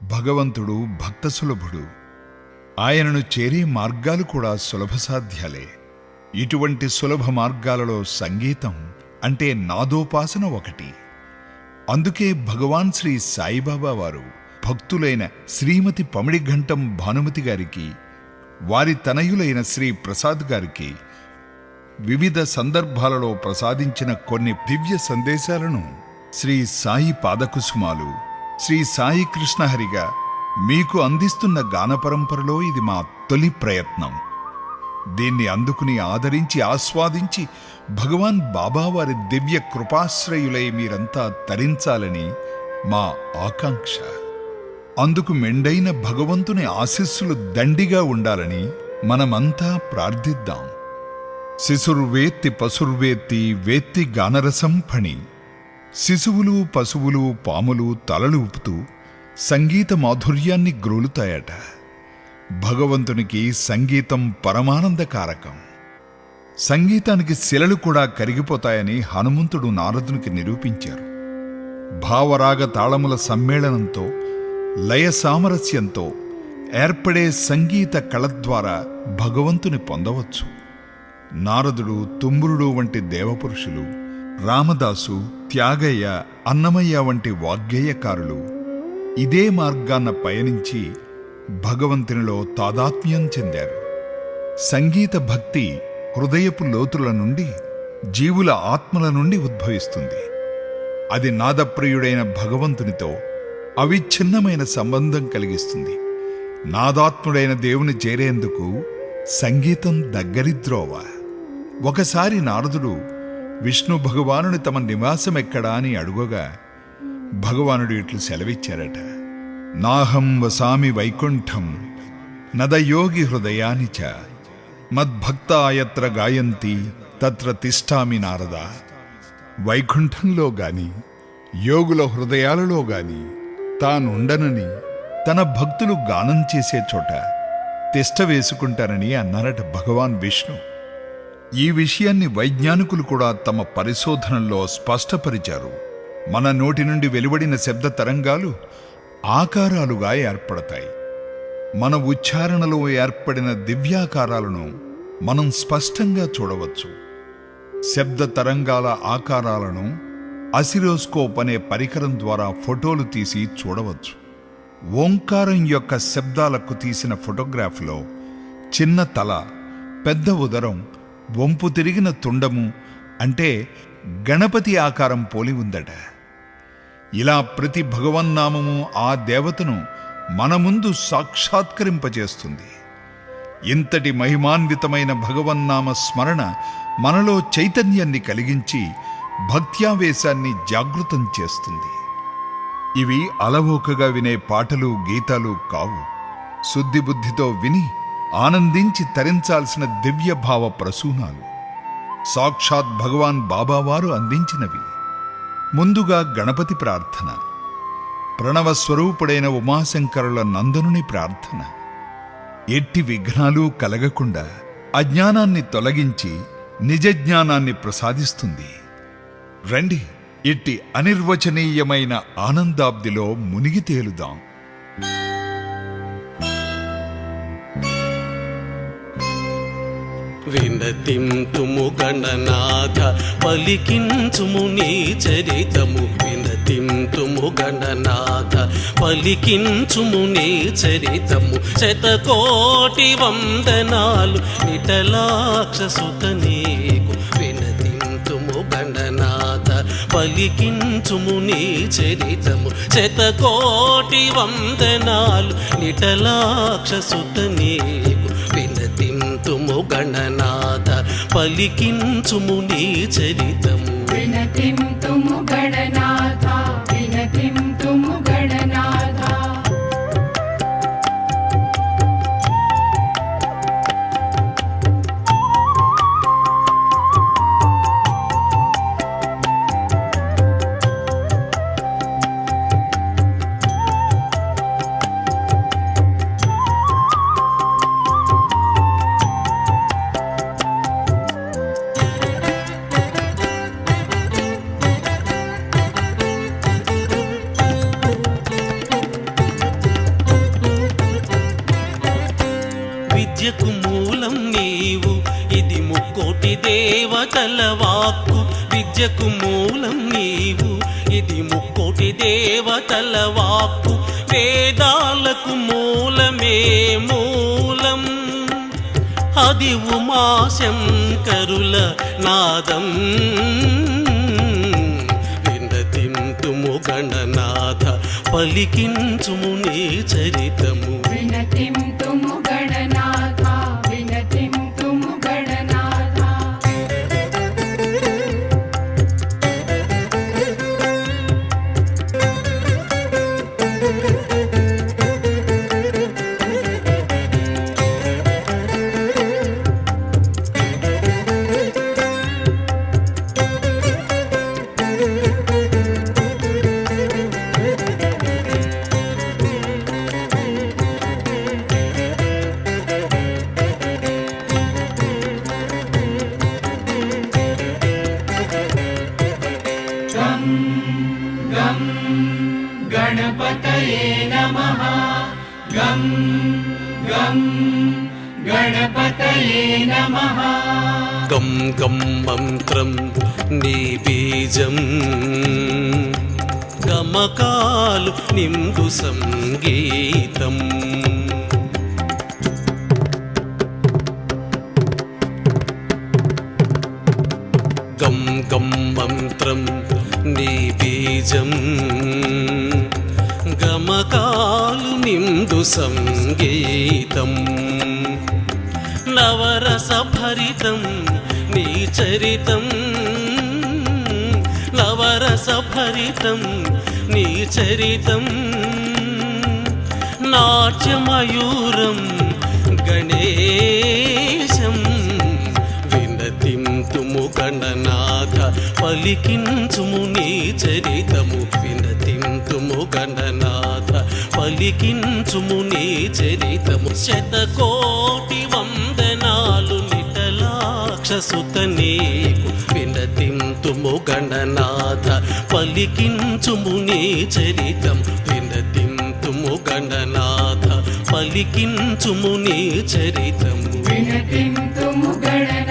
భగవంతుడు భక్త సులభుడు. ఆయనను చేరే మార్గాలు కూడా సులభసాధ్యాలే. ఇటువంటి సులభ మార్గాలలో సంగీతం అంటే నాదోపాసన ఒకటి. అందుకే భగవాన్ శ్రీ సాయిబాబా వారు భక్తులైన శ్రీమతి పమిడిఘంటం భానుమతి గారికి, వారి తనయులైన శ్రీ ప్రసాద్ గారికి వివిధ సందర్భాలలో ప్రసాదించిన కొన్ని దివ్య సందేశాలను శ్రీ సాయి పాదకుసుమాలు, శ్రీ సాయి కృష్ణహరిగా మీకు అందిస్తున్న గాన పరంపరలో ఇది మా తొలి ప్రయత్నం. దీన్ని అందుకుని ఆదరించి ఆస్వాదించి భగవాన్ బాబావారి దివ్య కృపాశ్రయులై మీరంతా తరించాలని మా ఆకాంక్ష. అందుకు మెండైన భగవంతుని ఆశీస్సులు దండిగా ఉండాలని మనమంతా ప్రార్థిద్దాం. శిశుర్వేత్తి పశుర్వేత్తి వేత్తి గానరసం ఫణి. శిశువులు పశువులు పాములు తలలు ఊపుతూ సంగీత మాధుర్యాన్ని గ్రోలుతాయట. భగవంతునికి సంగీతం పరమానందకారకం. సంగీతానికి శిలలు కూడా కరిగిపోతాయని హనుమంతుడు నారదునికి నిరూపించారు. భావరాగ తాళముల సమ్మేళనంతో, లయ సామరస్యంతో ఏర్పడే సంగీత కళ ద్వారా భగవంతుని పొందవచ్చు. నారదుడు, తుమ్మురుడు వంటి దేవపురుషులు, రామదాసు, త్యాగయ్య, అన్నమయ్య వంటి వాగ్గేయకారులు ఇదే మార్గాన్న పయనించి భగవంతునిలో తాదాత్మ్యం చెందారు. సంగీత భక్తి హృదయపు లోతుల నుండి, జీవుల ఆత్మల నుండి ఉద్భవిస్తుంది. అది నాదప్రియుడైన భగవంతునితో అవిచ్ఛిన్నమైన సంబంధం కలిగిస్తుంది. నాదాత్ముడైన దేవుని చేరేందుకు సంగీతం దగ్గరిద్రోవ. ఒకసారి నారదుడు విష్ణు భగవానుని తమ నివాసమెక్కడా అని అడుగగా భగవానుడు ఇట్లు సెలవిచ్చారట: నాహం వసామి వైకుంఠం నదయోగి హృదయాని చ మద్భక్తా యత్ర గాయంతి తత్ర తిష్టామి నారద. వైకుంఠంలో గాని యోగుల హృదయాలలో గాని తానుండనని తన భక్తులు గానం చేసే చోట తిష్ట వేసుకుంటానని అన్నారట భగవాన్ విష్ణు. ఈ విషయాన్ని వైజ్ఞానికులు కూడా తమ పరిశోధనల్లో స్పష్టపరిచారు. మన నోటి నుండి వెలువడిన శబ్ద తరంగాలు ఆకారాలుగా ఏర్పడతాయి. మన ఉచ్చారణలో ఏర్పడిన దివ్యాకారాలను మనం స్పష్టంగా చూడవచ్చు. శబ్ద తరంగాల ఆకారాలను అసిలోస్కోప్ అనే పరికరం ద్వారా ఫోటోలు తీసి చూడవచ్చు. ఓంకారం యొక్క శబ్దాలకు తీసిన ఫోటోగ్రాఫ్లో చిన్న తల, పెద్ద ఉదరం, వంపు తిరిగిన తుండము అంటే గణపతి ఆకారం పోలి ఉందట. ఇలా ప్రతి భగవన్నామము ఆ దేవతను మన ముందు సాక్షాత్కరింపజేస్తుంది. ఇంతటి మహిమాన్వితమైన భగవన్నామ స్మరణ మనలో చైతన్యాన్ని కలిగించి భక్త్యావేశాన్ని జాగృతం చేస్తుంది. ఇవి అలవోకగా వినే పాటలు, గీతాలు కావు. శుద్ధిబుద్ధితో విని ఆనందించి తరించాల్సిన దివ్యభావ ప్రసూనాలు. సాక్షాత్ భగవాన్ బాబావారు అందించినవి. ముందుగా గణపతి ప్రార్థన, ప్రణవస్వరూపుడైన ఉమాశంకరుల నందనుని ప్రార్థన ఎట్టి విఘ్నాలు కలగకుండా అజ్ఞానాన్ని తొలగించి నిజజ్ఞానాన్ని ప్రసాదిస్తుంది. రండి, ఇట్టి అనిర్వచనీయమైన ఆనందాబ్దిలో మునిగి తేలుదాం. వినతింతుము గణనాథ పలికించుము నీ చరితము. వినతింతుము గణనాథ పలికించుము నీ చరితము. శతకోటి వందనాలు నిటలాక్షసుత నీకు. వినతింతుము గణనాథ పలికించుము నీ చరితము. శతకోటి వందనాలు నిటలాక్షసుత నీకు. వినతింతుము గణనాథ పలికించుము నీ చరితము. వినతింతుము గణనాథ, వినతింతుము గణనాథ. విద్యకు మూలం నీవు, ఇది ముక్కోటి దేవతల వాక్కు, వేదాలకు మూలమే మూలం, అది ఉమాశంకరుల నాదం. వినతింతుము గణనాథ పలికించుము నీ చరితము. వినతింతుము గణనాథ వినతింతుము గణనాథ. గం గం గణపతయే నమః. గం గం గణపతయే నమః. గం గం మంత్రం నీ బీజం, గమకాలు నిందు సంగీతం. గం గం మంత్రం నీ బీజం, గమకాలు నిందు సంగీతం. నవరస భరితం నీ చరితం, నవరస భరితం నీ చరితం. నాట్యమయూరం గణేశం, వినతింతుము గణనాథ పలికించుము నీ చరితము. వినతింతుము గణనాథ పలికించుము నీ చరితము. శతకోటి వందనాలు నిటలాక్షసుత నీకు, వినతింతుము గణనాథ పలికించుము నీ చరితం. వినతింతుము గణనాథ పలికించుము నీ చరితము. వినతింతుము గణనాథ